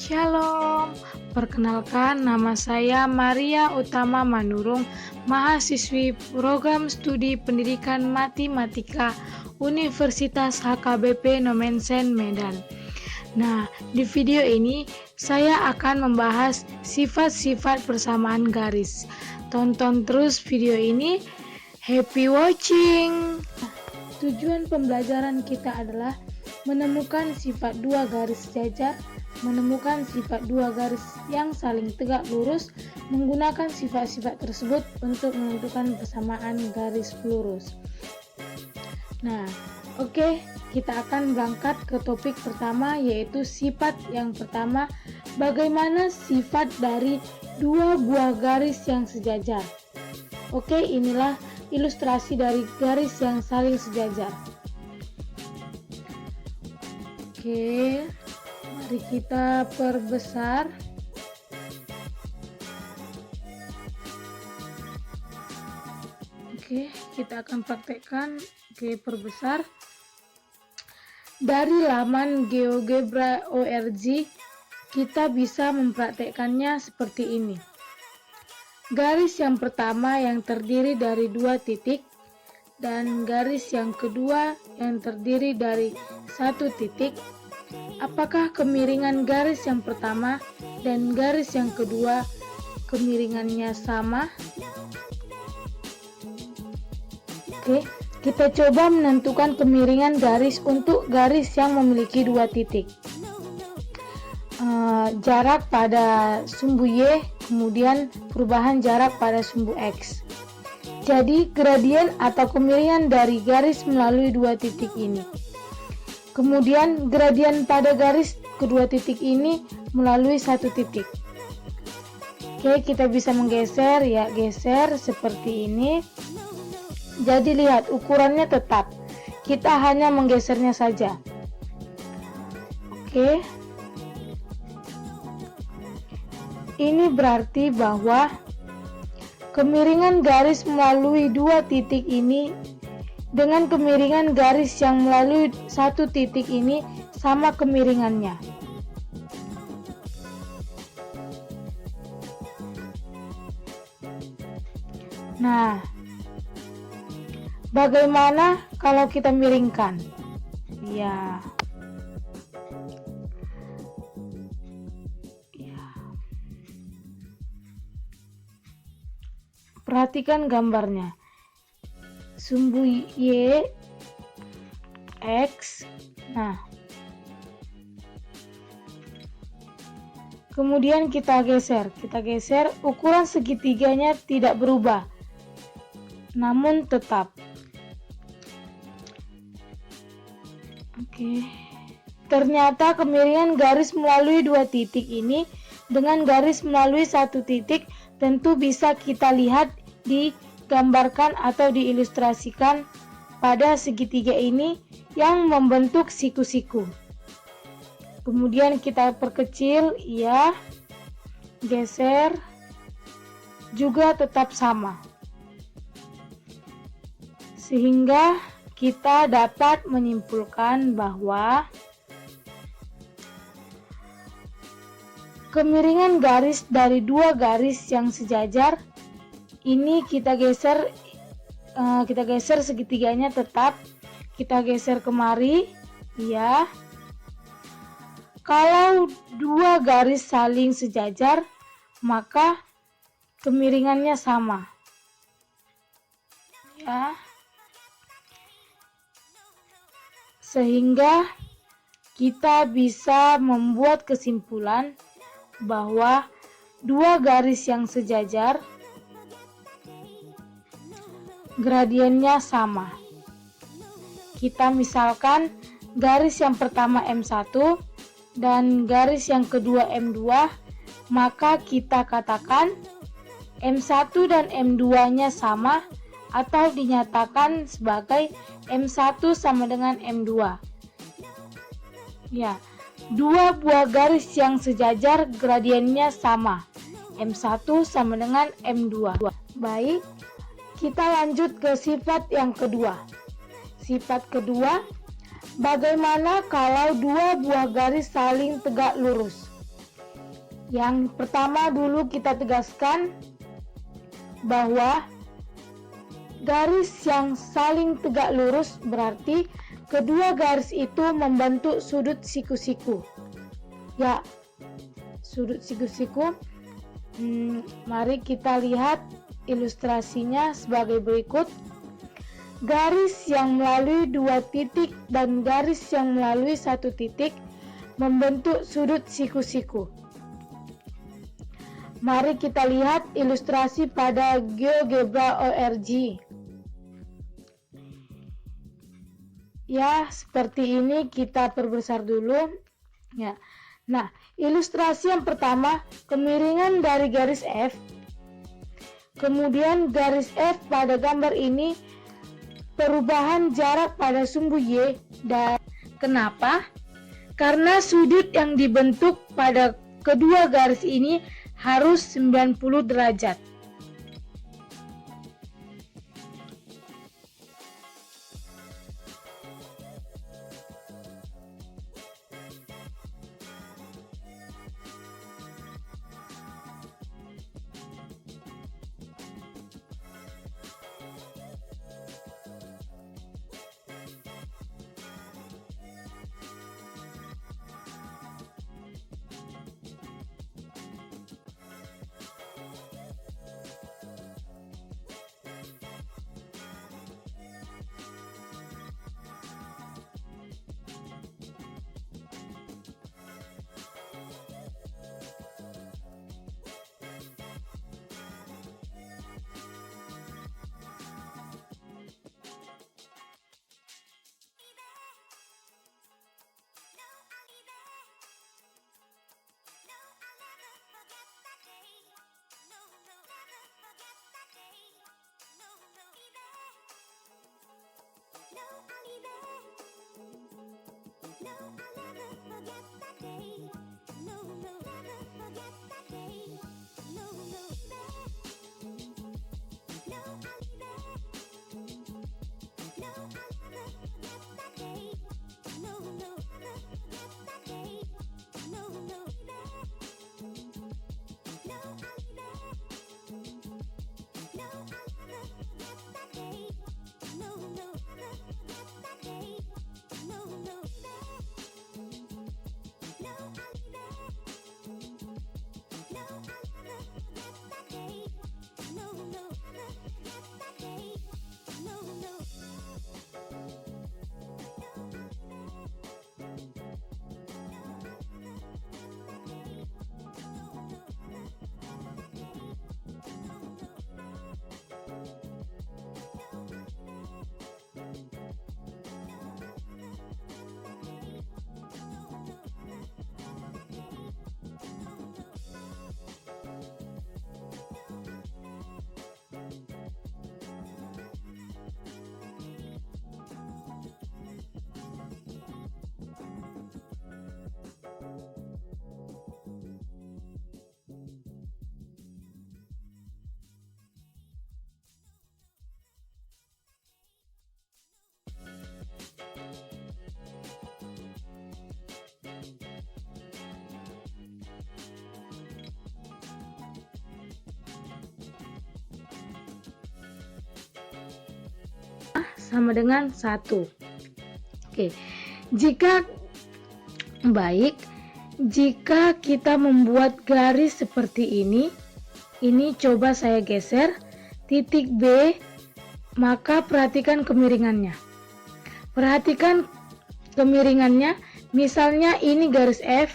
Shalom, perkenalkan nama saya Maria Utama Manurung, mahasiswi program studi pendidikan matematika Universitas HKBP Nomensen Medan. Nah, di video ini saya akan membahas sifat-sifat persamaan garis. Tonton terus video ini. Happy watching! Tujuan pembelajaran kita adalah menemukan sifat dua garis sejajar, menemukan sifat dua garis yang saling tegak lurus, menggunakan sifat-sifat tersebut untuk menentukan persamaan garis lurus. Nah, oke, kita akan berangkat ke topik pertama, yaitu sifat yang pertama, bagaimana sifat dari dua buah garis yang sejajar. Oke, inilah ilustrasi dari garis yang saling sejajar. Oke, mari kita perbesar. Oke, kita akan praktekkan. Oke, perbesar. Dari laman GeoGebra.org kita bisa mempraktekkannya seperti ini. Garis yang pertama yang terdiri dari dua titik dan garis yang kedua yang terdiri dari satu titik. Apakah kemiringan garis yang pertama dan garis yang kedua kemiringannya sama? Oke, kita coba menentukan kemiringan garis untuk garis yang memiliki dua titik. Jarak pada sumbu Y, kemudian perubahan jarak pada sumbu X. Jadi gradien atau kemiringan dari garis melalui dua titik ini. Kemudian gradien pada garis kedua titik ini melalui satu titik. Oke, kita bisa menggeser, ya, geser seperti ini. Jadi lihat, ukurannya tetap. Kita hanya menggesernya saja. Oke. Ini berarti bahwa kemiringan garis melalui dua titik ini dengan kemiringan garis yang melalui satu titik ini sama kemiringannya. Nah, bagaimana kalau kita miringkan? Ya. Perhatikan gambarnya. Sumbu Y, X. Nah, kemudian kita geser. Ukuran segitiganya tidak berubah, namun tetap. Oke. Ternyata kemiringan garis melalui dua titik ini dengan garis melalui satu titik tentu bisa kita lihat digambarkan atau diilustrasikan pada segitiga ini yang membentuk siku-siku. Kemudian kita perkecil, ya, geser, juga tetap sama. Sehingga kita dapat menyimpulkan bahwa kemiringan garis dari dua garis yang sejajar ini kita geser segitiganya tetap, kita geser kemari, ya. Kalau dua garis saling sejajar, maka kemiringannya sama, ya. Sehingga kita bisa membuat kesimpulan bahwa dua garis yang sejajar gradiennya sama. Kita misalkan garis yang pertama M1 dan garis yang kedua M2, maka kita katakan M1 dan M2-nya sama atau dinyatakan sebagai M1 sama dengan M2. Ya, dua buah garis yang sejajar gradiennya sama. M1 sama dengan M2. Baik, kita lanjut ke sifat yang kedua. Sifat kedua, bagaimana kalau dua buah garis saling tegak lurus? Yang pertama dulu kita tegaskan bahwa garis yang saling tegak lurus berarti kedua garis itu membentuk sudut siku-siku. Ya, sudut siku-siku. Mari kita lihat ilustrasinya sebagai berikut. Garis yang melalui 2 titik dan garis yang melalui 1 titik membentuk sudut siku-siku. Mari kita lihat ilustrasi pada GeoGebra.org. Ya, seperti ini kita perbesar dulu. Ya. Nah, ilustrasi yang pertama, kemiringan dari garis F. Kemudian garis F pada gambar ini perubahan jarak pada sumbu Y. Dan kenapa? Karena sudut yang dibentuk pada kedua garis ini harus 90 derajat. Sama dengan 1. Oke. Jika kita membuat garis seperti ini coba saya geser titik B, maka perhatikan kemiringannya. Perhatikan kemiringannya, misalnya ini garis F,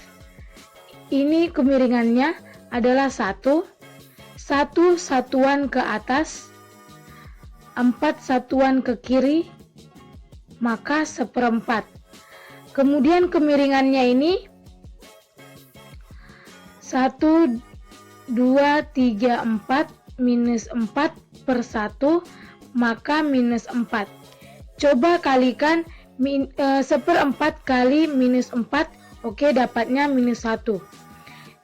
ini kemiringannya adalah 1 satuan ke atas, 4 satuan ke kiri, maka 1/4. Kemudian kemiringannya ini 1, 2, 3, 4 minus 4 per 1, maka minus 4. Coba kalikan 1/4 kali minus 4, oke, dapatnya minus 1.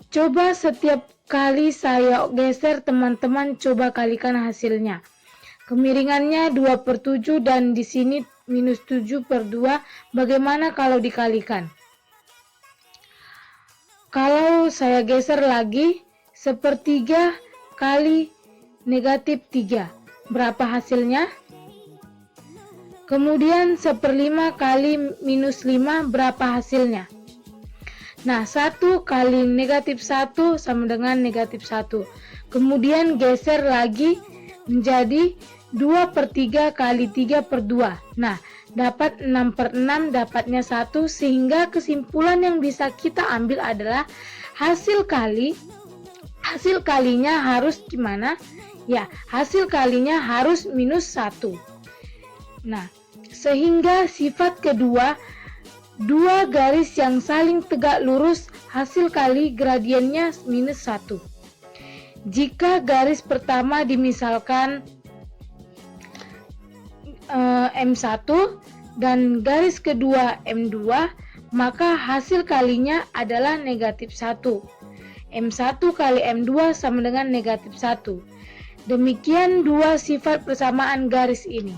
Coba setiap kali saya geser, teman-teman coba kalikan hasilnya. Kemiringannya 2/7 dan di sini minus 7/2. Bagaimana kalau dikalikan? Kalau saya geser lagi, sepertiga kali negatif 3. Berapa hasilnya? Kemudian 1/5 kali minus 5, berapa hasilnya? Nah, 1 kali negatif 1 sama dengan negatif 1. Kemudian geser lagi menjadi 2/3 kali 3/2. Nah, dapat 6/6, dapatnya 1, sehingga kesimpulan yang bisa kita ambil adalah hasil kalinya harus gimana? Ya, hasil kalinya harus minus 1. Nah, sehingga sifat kedua, dua garis yang saling tegak lurus, hasil kali gradiennya minus 1. Jika garis pertama dimisalkan M1 dan garis kedua M2, maka hasil kalinya adalah negatif 1. M1 kali M2 sama dengan negatif 1. Demikian dua sifat persamaan garis ini.